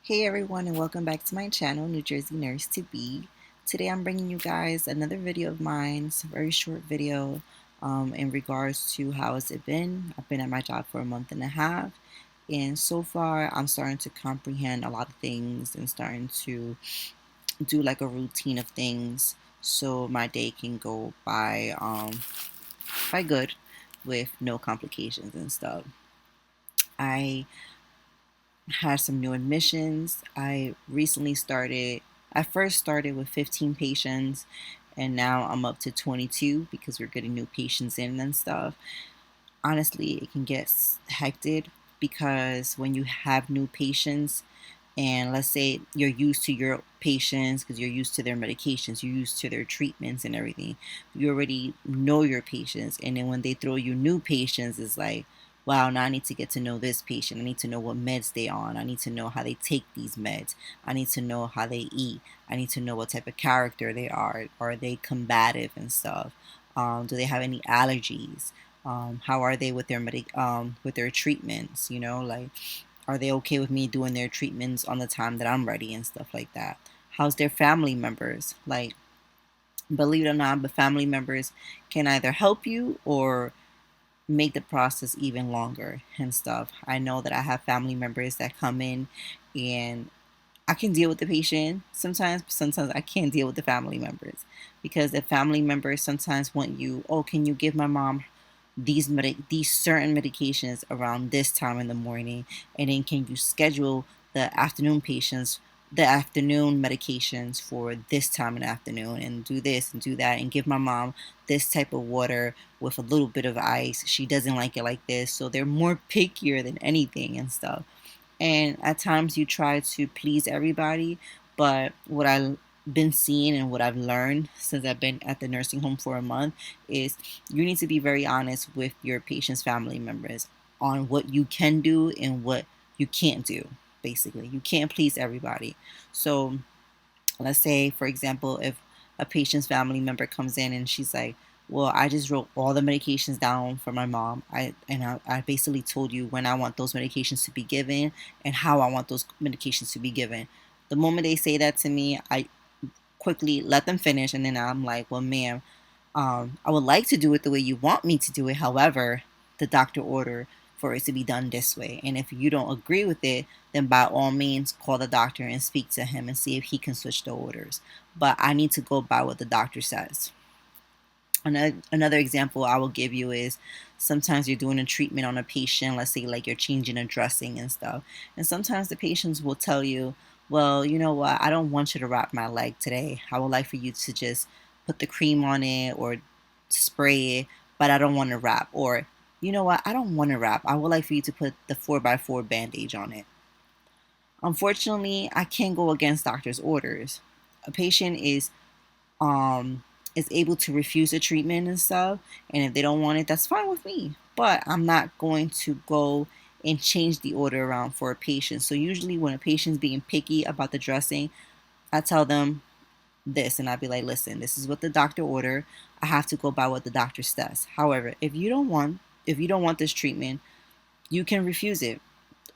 Hey everyone, and welcome back to my channel, New Jersey Nurse to Be. Today I'm bringing you guys another video of mine. It's a very short video in regards to how has it been. I've been at my job for a month and a half, and so far I'm starting to comprehend a lot of things and starting to do like a routine of things so my day can go by good with no complications and stuff. I had some new admissions. I first started with 15 patients, and now I'm up to 22 because we're getting new patients in and stuff. Honestly, it can get hectic because when you have new patients, and let's say you're used to your patients because you're used to their medications, you're used to their treatments and everything. You already know your patients, and then when they throw you new patients, it's like, wow, now I need to get to know this patient. I need to know what meds they on. I need to know how they take these meds. I need to know how they eat. I need to know what type of character they are. Are they combative and stuff? Do they have any allergies? How are they with their with their treatments? Like, are they okay with me doing their treatments on the time that I'm ready and stuff like that? How's their family members? Like, believe it or not, but family members can either help you or make the process even longer and stuff. I know that I have family members that come in and I can deal with the patient sometimes, but sometimes I can't deal with the family members because the family members sometimes want you, oh, can you give my mom these certain medications around this time in the morning, and then can you schedule the afternoon medications for this time in the afternoon, and do this and do that, and give my mom this type of water with a little bit of ice. She doesn't like it like this, so they're more pickier than anything and stuff. And at times you try to please everybody, but what I've been seeing and what I've learned since I've been at the nursing home for a month is you need to be very honest with your patient's family members on what you can do and what you can't do. Basically, you can't please everybody. So let's say, for example, if a patient's family member comes in and she's like, well, I just wrote all the medications down for my mom. I basically told you when I want those medications to be given and how I want those medications to be given. The moment they say that to me, I quickly let them finish, and then I'm like, well, ma'am, I would like to do it the way you want me to do it. However, the doctor ordered for it to be done this way. And if you don't agree with it, then by all means, call the doctor and speak to him and see if he can switch the orders. But I need to go by what the doctor says. Another example I will give you is sometimes you're doing a treatment on a patient, let's say like you're changing a dressing and stuff. And sometimes the patients will tell you, well, you know what, I don't want you to wrap my leg today. I would like for you to just put the cream on it or spray it, but I don't want to wrap. Or, you know what, I don't want to wrap. I would like for you to put the 4x4 bandage on it. Unfortunately, I can't go against doctor's orders. A patient um is able to refuse the treatment and stuff, and if they don't want it, that's fine with me, but I'm not going to go and change the order around for a patient. So usually when a patient's being picky about the dressing, I tell them this, and I'd be like, listen, this is what the doctor ordered. I have to go by what the doctor says. However, if you don't want this treatment, you can refuse it.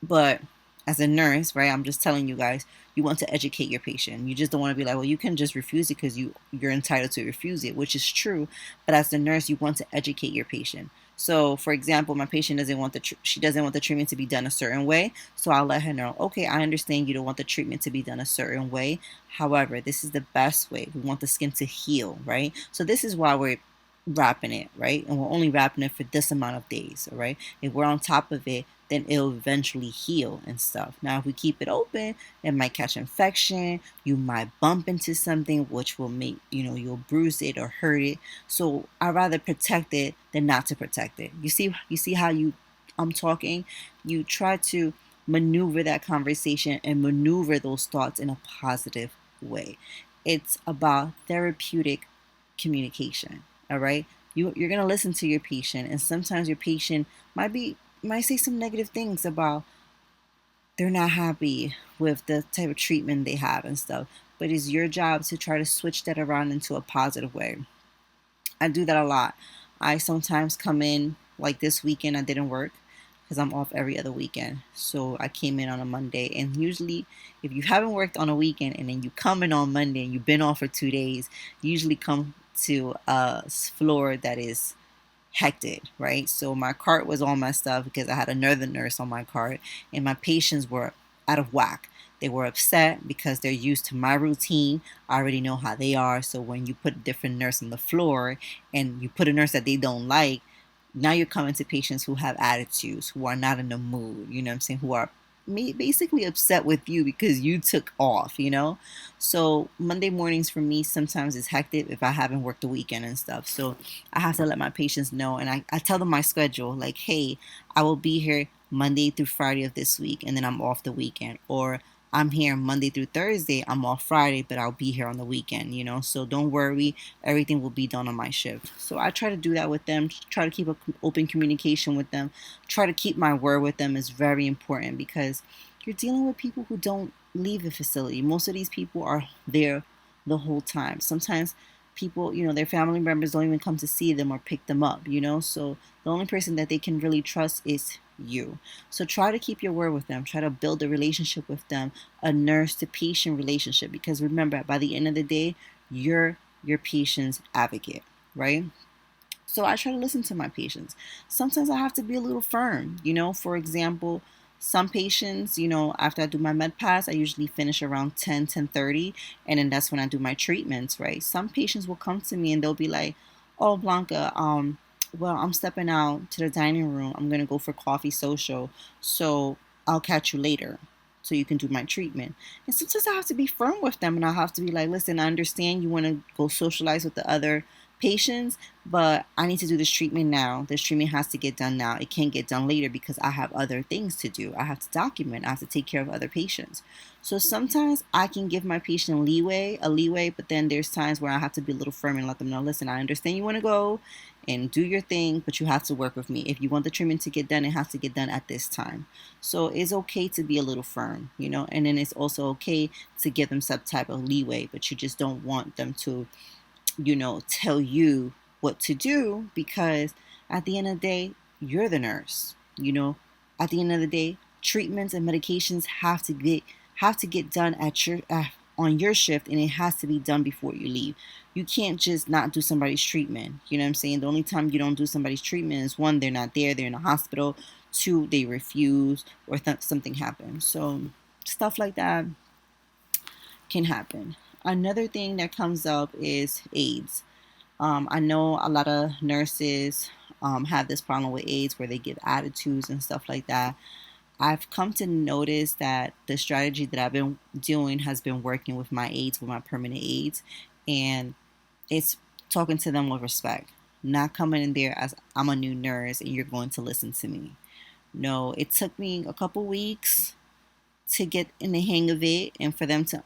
But as a nurse, right, I'm just telling you guys, you want to educate your patient. You just don't want to be like, well, you can just refuse it because you're entitled to refuse it, which is true. But as a nurse, you want to educate your patient. So, for example, my patient doesn't want she doesn't want the treatment to be done a certain way. So I'll let her know, okay, I understand you don't want the treatment to be done a certain way. However, this is the best way. We want the skin to heal, right? So this is why we're wrapping it, right? And we're only wrapping it for this amount of days, all right? If we're on top of it, then it'll eventually heal and stuff. Now, if we keep it open, it might catch infection. You might bump into something, which will make, you'll bruise it or hurt it. So I'd rather protect it than not to protect it. You see how I'm talking? You try to maneuver that conversation and maneuver those thoughts in a positive way. It's about therapeutic communication. All right. You're gonna listen to your patient, and sometimes your patient might say some negative things about they're not happy with the type of treatment they have and stuff. But it's your job to try to switch that around into a positive way. I do that a lot. I sometimes come in, like this weekend I didn't work. because I'm off every other weekend. So I came in on a Monday, and usually if you haven't worked on a weekend and then you come in on Monday and you've been off for 2 days, you usually come to a floor that is hectic, right? So my cart was all messed up because I had another nurse on my cart, and my patients were out of whack. They were upset because they're used to my routine. I already know how they are. So when you put a different nurse on the floor and you put a nurse that they don't like, now you're coming to patients who have attitudes, who are not in the mood, you know what I'm saying, who are basically upset with you because you took off, you know? So Monday mornings for me sometimes is hectic if I haven't worked the weekend and stuff. So I have to let my patients know, and I tell them my schedule, like, hey, I will be here Monday through Friday of this week, and then I'm off the weekend. Or I'm here Monday through Thursday, I'm off Friday, but I'll be here on the weekend, you know? So don't worry, everything will be done on my shift. So I try to do that with them, try to keep an open communication with them, try to keep my word with them is very important because you're dealing with people who don't leave the facility. Most of these people are there the whole time. Sometimes people, you know, their family members don't even come to see them or pick them up, you know? So the only person that they can really trust is you. So try to keep your word with them. Try to build a relationship with them, a nurse to patient relationship, because remember, by the end of the day, you're your patient's advocate, right? So I try to listen to my patients. Sometimes I have to be a little firm. You know, for example, some patients, you know, after I do my med pass, I usually finish around 10:30, and then that's when I do my treatments, right? Some patients will come to me and they'll be like, oh, Blanca, well, I'm stepping out to the dining room. I'm going to go for coffee social. So I'll catch you later so you can do my treatment. And sometimes I have to be firm with them, and I have to be like, listen, I understand you want to go socialize with the other patients, but I need to do this treatment now. This treatment has to get done now. It can't get done later because I have other things to do. I have to document. I have to take care of other patients. So sometimes I can give my patient a leeway, but then there's times where I have to be a little firm and let them know, listen, I understand you want to go and do your thing, but you have to work with me. If you want the treatment to get done, it has to get done at this time. So it's okay to be a little firm, you know, and then it's also okay to give them some type of leeway, but you just don't want them to, you know, tell you what to do, because at the end of the day, you're the nurse. You know, at the end of the day, treatments and medications have to get done at your on your shift, and it has to be done before you leave. You can't just not do somebody's treatment. You know what I'm saying? The only time you don't do somebody's treatment is one, they're not there, they're in a hospital. Two, they refuse, or something happens. So stuff like that can happen. Another thing that comes up is AIDS. I know a lot of nurses have this problem with AIDS where they give attitudes and stuff like that. I've come to notice that the strategy that I've been doing has been working with my AIDS, with my permanent AIDS, and it's talking to them with respect, not coming in there as I'm a new nurse and you're going to listen to me. No, it took me a couple weeks to get in the hang of it and for them to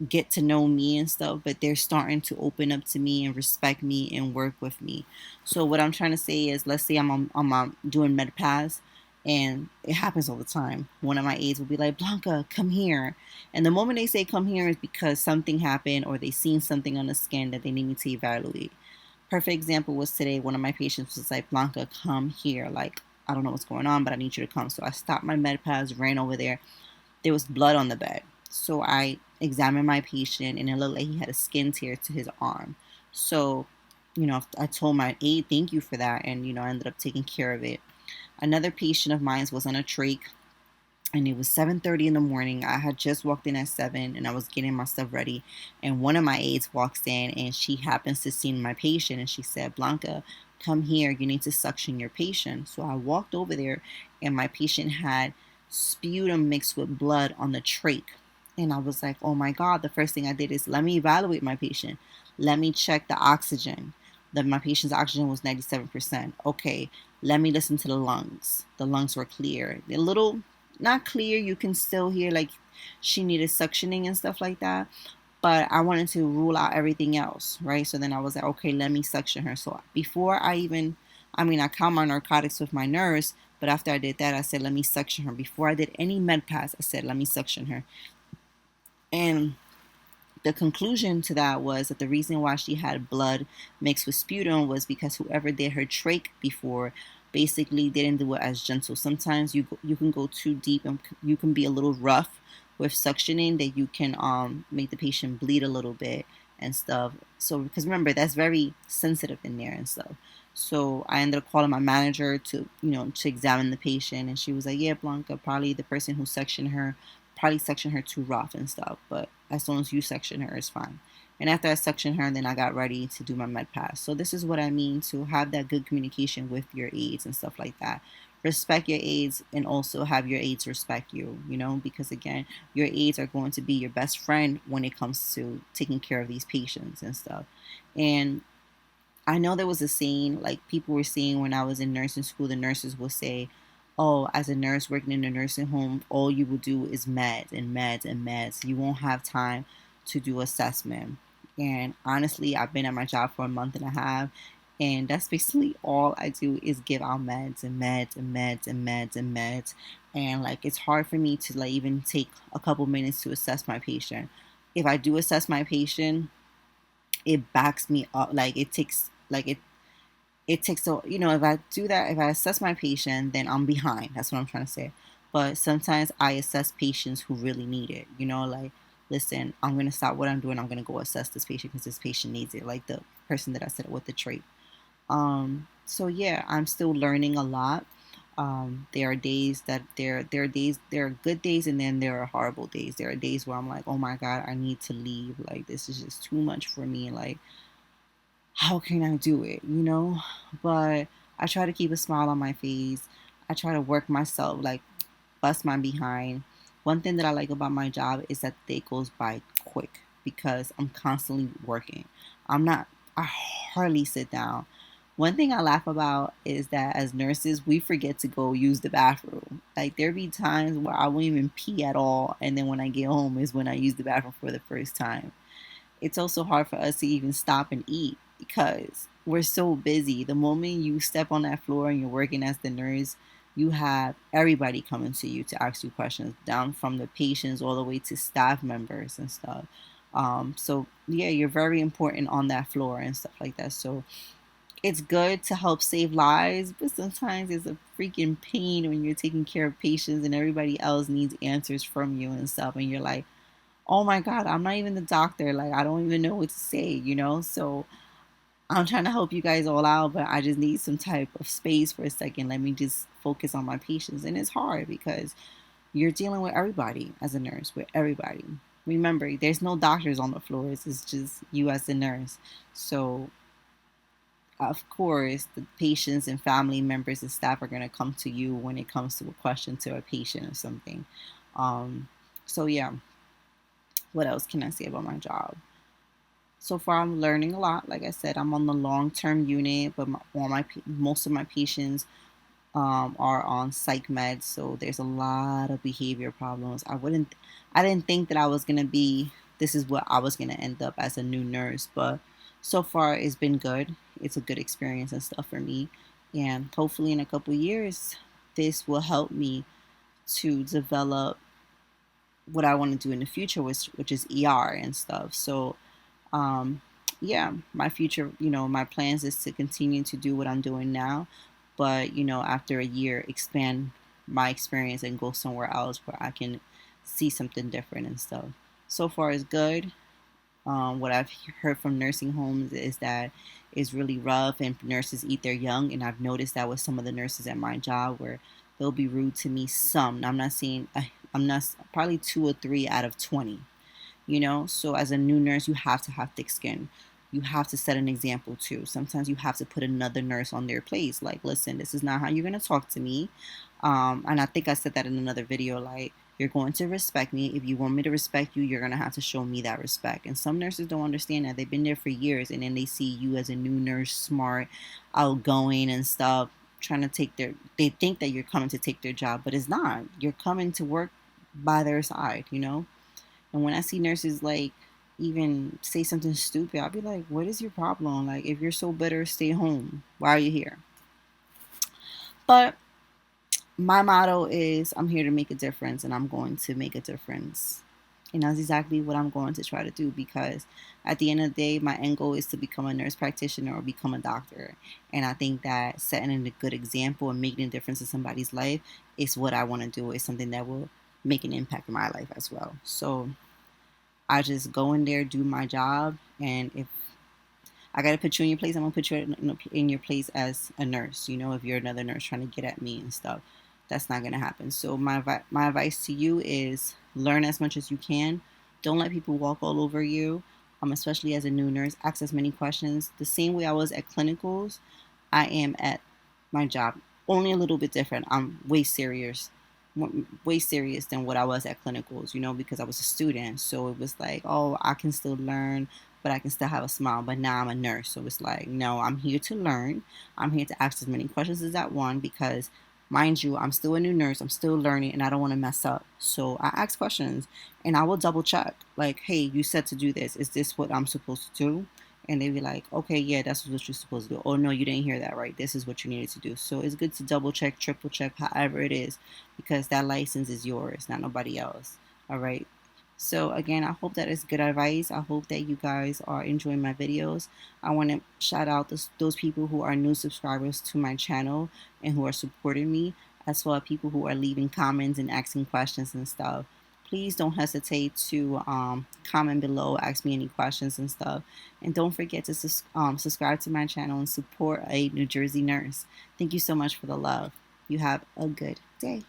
get to know me and stuff, but they're starting to open up to me and respect me and work with me. So what I'm trying to say is, let's say I'm doing med pass, and it happens all the time. One of my aides will be like, Blanca, come here. And the moment they say come here is because something happened or they seen something on the scan that they need me to evaluate. Perfect example was today. One of my patients was like, Blanca, come here. Like, I don't know what's going on, but I need you to come. So I stopped my med pass, ran over there. There was blood on the bed. So I examined my patient, and it looked like he had a skin tear to his arm. So, you know, I told my aide, thank you for that. And, you know, I ended up taking care of it. Another patient of mine was on a trach, and it was 7:30 in the morning. I had just walked in at 7, and I was getting my stuff ready, and one of my aides walks in, and she happens to see my patient, and she said, Blanca, come here, you need to suction your patient. So I walked over there, and my patient had sputum mixed with blood on the trach, and I was like, oh my god. The first thing I did is, let me evaluate my patient, let me check the oxygen. My patient's oxygen was 97%. Okay, let me listen to the lungs. The lungs were clear, a little not clear. You can still hear like she needed suctioning and stuff like that. But I wanted to rule out everything else, right? So then I was like, okay, let me suction her. So before I count my narcotics with my nurse, but after I did that, I said, let me suction her. Before I did any med pass, I said, let me suction her. And the conclusion to that was that the reason why she had blood mixed with sputum was because whoever did her trach before basically didn't do it as gentle. Sometimes you can go too deep and you can be a little rough with suctioning, that you can make the patient bleed a little bit and stuff. So because remember, that's very sensitive in there and stuff. So I ended up calling my manager to, to examine the patient, and she was like, "Yeah, Blanca, probably the person who sectioned her probably sectioned her too rough and stuff, but as long as you section her, it's fine." And after I suctioned her, then I got ready to do my med pass. So this is what I mean to have that good communication with your aides and stuff like that. Respect your aides, and also have your aides respect you, because again, your aides are going to be your best friend when it comes to taking care of these patients and stuff. And I know there was a saying, like people were saying when I was in nursing school, the nurses will say, "Oh, as a nurse working in a nursing home, all you will do is meds and meds and meds. You won't have time to do assessment." And honestly, I've been at my job for a month and a half, and that's basically all I do is give out meds and meds and meds and meds and meds. And like it's hard for me to like even take a couple minutes to assess my patient. If I do assess my patient, it backs me up. Like it takes, so if I do that, if I assess my patient, then I'm behind. That's what I'm trying to say. But sometimes I assess patients who really need it, like, listen, I'm going to stop what I'm doing, I'm going to go assess this patient because this patient needs it, like the person that I said with the trait. So yeah, I'm still learning a lot. There are days that there are good days, and then there are horrible days. There are days where I'm like, oh my god, I need to leave, like this is just too much for me, like how can I do it, But I try to keep a smile on my face. I try to work myself, like bust my behind. One thing that I like about my job is that the day goes by quick because I'm constantly working. I hardly sit down. One thing I laugh about is that as nurses, we forget to go use the bathroom. Like there be times where I won't even pee at all, and then when I get home is when I use the bathroom for the first time. It's also hard for us to even stop and eat because we're so busy. The moment you step on that floor and you're working as the nurse, you have everybody coming to you to ask you questions, down from the patients all the way to staff members and stuff. So yeah, you're very important on that floor and stuff like that. So it's good to help save lives, but sometimes it's a freaking pain when you're taking care of patients and everybody else needs answers from you and stuff, and you're like, oh my god, I'm not even the doctor, like I don't even know what to say. So I'm trying to help you guys all out, but I just need some type of space for a second. Let me just focus on my patients. And it's hard because you're dealing with everybody as a nurse, with everybody. Remember, there's no doctors on the floors, it's just you as a nurse. So of course the patients and family members and staff are going to come to you when it comes to a question to a patient or something. So yeah, what else can I say about my job? So far, I'm learning a lot. Like I said, I'm on the long-term unit, but most of my patients are on psych meds, so there's a lot of behavior problems. I didn't think that I was gonna be. This is what I was gonna end up as a new nurse, but so far it's been good. It's a good experience and stuff for me, and hopefully in a couple years, this will help me to develop what I want to do in the future, which is ER and stuff. So um, yeah, my future, my plans is to continue to do what I'm doing now, but after a year, expand my experience and go somewhere else where I can see something different and stuff. So far is good. What I've heard from nursing homes is that it's really rough and nurses eat their young, and I've noticed that with some of the nurses at my job where they'll be rude to me. Some, I'm not saying, I'm not, probably 2 or 3 out of 20. So as a new nurse, you have to have thick skin. You have to set an example too. Sometimes you have to put another nurse on their place, like, listen, this is not how you're going to talk to me. And I think I said that in another video, like, you're going to respect me. If you want me to respect you, you're going to have to show me that respect. And some nurses don't understand that. They've been there for years, and then they see you as a new nurse, smart, outgoing and stuff, trying to they think that you're coming to take their job, but it's not. You're coming to work by their side. And when I see nurses like even say something stupid, I'll be like, what is your problem? Like, if you're so bitter, stay home. Why are you here? But my motto is I'm here to make a difference, and I'm going to make a difference. And that's exactly what I'm going to try to do, because at the end of the day, my end goal is to become a nurse practitioner or become a doctor. And I think that setting a good example and making a difference in somebody's life is what I want to do. It's something that will make an impact in my life as well. So I just go in there, do my job, and if I got to put you in your place, I'm going to put you in your place as a nurse. You know, if you're another nurse trying to get at me and stuff, that's not going to happen. So my advice to you is learn as much as you can. Don't let people walk all over you. Especially as a new nurse, ask as many questions. The same way I was at clinicals, I am at my job. Only a little bit different. I'm way serious than what I was at clinicals, you know, because I was a student. So it was like, oh, I can still learn, but I can still have a smile. But now I'm a nurse. So it's like, no, I'm here to learn. I'm here to ask as many questions as I want, because mind you, I'm still a new nurse. I'm still learning and I don't want to mess up. So I ask questions and I will double check. Like, hey, you said to do this. Is this what I'm supposed to do? And they'd be like, okay, yeah, that's what you're supposed to do. Oh, no, you didn't hear that right. This is what you needed to do. So it's good to double check, triple check, however it is, because that license is yours, not nobody else. All right. So again, I hope that is good advice. I hope that you guys are enjoying my videos. I want to shout out those people who are new subscribers to my channel and who are supporting me, as well as people who are leaving comments and asking questions and stuff. Please don't hesitate to comment below, ask me any questions and stuff. And don't forget to subscribe to my channel and support a New Jersey nurse. Thank you so much for the love. You have a good day.